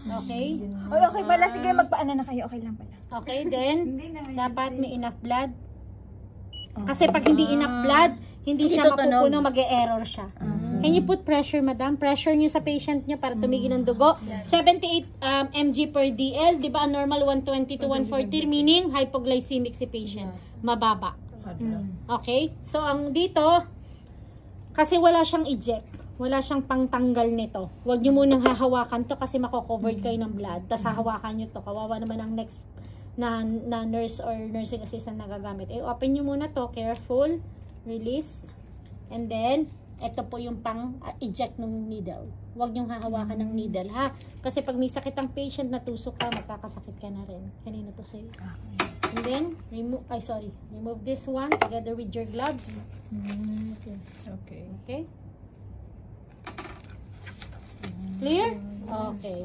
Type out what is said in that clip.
Okay? Ay, okay pala. Sige, magpaano na kayo. Okay lang pala. Okay, then, dapat may enough blood. Kasi pag hindi enough blood, hindi siya mapupuno, mag-e-error siya. Can you put pressure, madam? Pressure nyo sa patient nyo para tumigil ang dugo. 78 mg per dl, di ba? Ang normal 120 to 140, meaning hypoglycemic si patient. Mababa. Okay? So, ang dito, kasi wala siyang eject. Wala siyang pangtanggal nito. Huwag nyo munang hahawakan to kasi mako-covered kayo ng blood. Tapos hahawakan nyo to. Kawawa naman ang next na nurse or nursing assistant na gagamit. Open nyo muna to. Careful. Release. And then, ito po yung pang-eject ng needle. Huwag nyo hahawakan ng needle, ha? Kasi pag may sakit ang patient, natusok ka, magkakasakit ka na rin. Kanina to sa'yo. And then, remove this one together with your gloves. Okay. Okay? Clear? Okay.